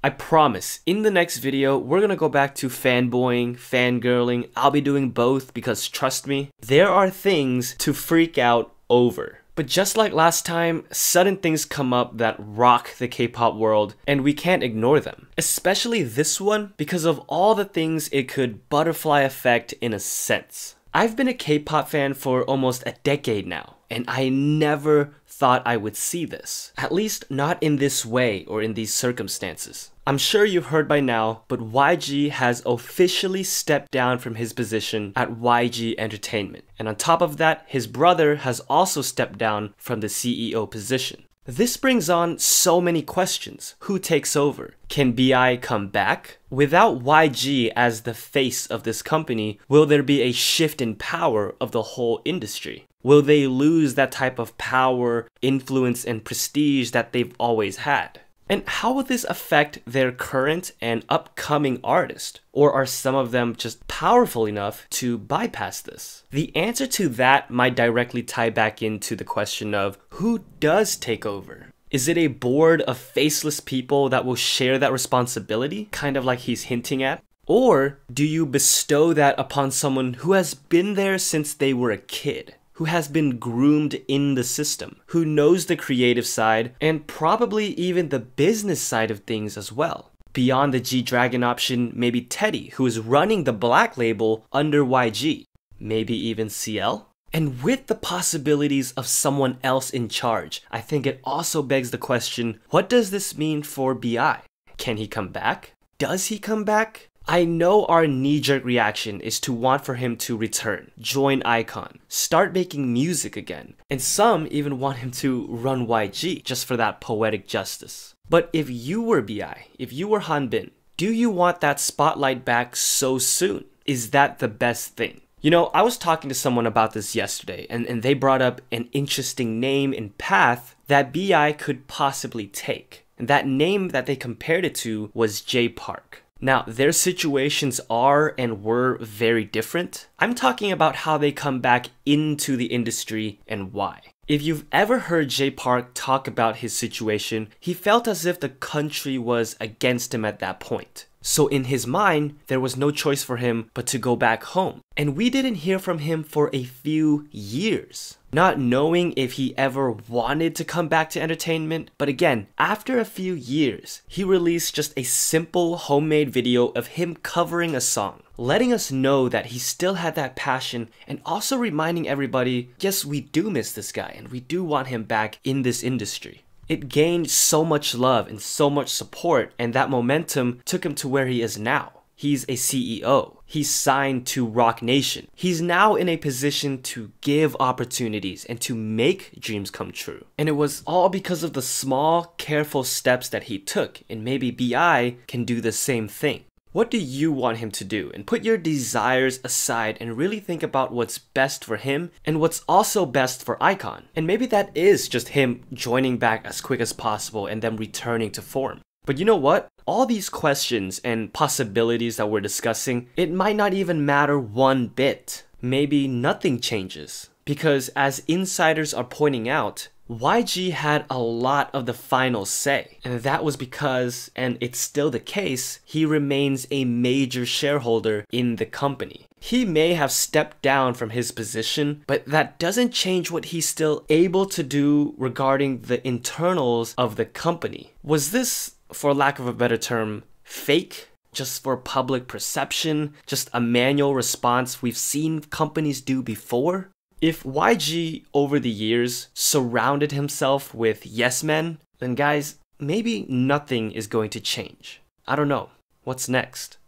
I promise, in the next video, we're gonna go back to fanboying, fangirling. I'll be doing both because trust me, there are things to freak out over. But just like last time, sudden things come up that rock the K-pop world, and we can't ignore them. Especially this one, because of all the things it could butterfly effect in a sense. I've been a K-pop fan for almost a decade now, and I never thought I would see this. At least not in this way or in these circumstances. I'm sure you've heard by now, but YG has officially stepped down from his position at YG Entertainment. And on top of that, his brother has also stepped down from the CEO position. This brings on so many questions. Who takes over? Can BI come back? Without YG as the face of this company, will there be a shift in power of the whole industry? Will they lose that type of power, influence, and prestige that they've always had? And how will this affect their current and upcoming artists? Or are some of them just powerful enough to bypass this? The answer to that might directly tie back into the question of who does take over? Is it a board of faceless people that will share that responsibility, kind of like he's hinting at? Or do you bestow that upon someone who has been there since they were a kid? Who has been groomed in the system, who knows the creative side, and probably even the business side of things as well. Beyond the G-Dragon option, maybe Teddy, who is running the black label under YG. Maybe even CL? And with the possibilities of someone else in charge, I think it also begs the question, what does this mean for BI? Can he come back? Does he come back? I know our knee-jerk reaction is to want for him to return, join iKON, start making music again, and some even want him to run YG just for that poetic justice. But if you were BI, if you were Hanbin, do you want that spotlight back so soon? Is that the best thing? You know, I was talking to someone about this yesterday, and they brought up an interesting name and path that BI could possibly take. And that name that they compared it to was J Park. Now, their situations are and were very different. I'm talking about how they come back into the industry and why. If you've ever heard J Park talk about his situation, he felt as if the country was against him at that point. So in his mind, there was no choice for him but to go back home. And we didn't hear from him for a few years. Not knowing if he ever wanted to come back to entertainment, but again, after a few years, he released just a simple homemade video of him covering a song, letting us know that he still had that passion and also reminding everybody, yes, we do miss this guy and we do want him back in this industry. It gained so much love and so much support, and that momentum took him to where he is now. He's a CEO. He's signed to Rock Nation. He's now in a position to give opportunities and to make dreams come true. And it was all because of the small, careful steps that he took, and maybe BI can do the same thing. What do you want him to do? And put your desires aside and really think about what's best for him and what's also best for iKON. And maybe that is just him joining back as quick as possible and then returning to form. But you know what? All these questions and possibilities that we're discussing, it might not even matter one bit. Maybe nothing changes. Because as insiders are pointing out, YG had a lot of the final say, and that was because, and it's still the case, he remains a major shareholder in the company. He may have stepped down from his position, but that doesn't change what he's still able to do regarding the internals of the company. Was this, for lack of a better term, fake? Just for public perception? Just a manual response we've seen companies do before? If YG over the years surrounded himself with yes men, then guys, maybe nothing is going to change. I don't know. What's next?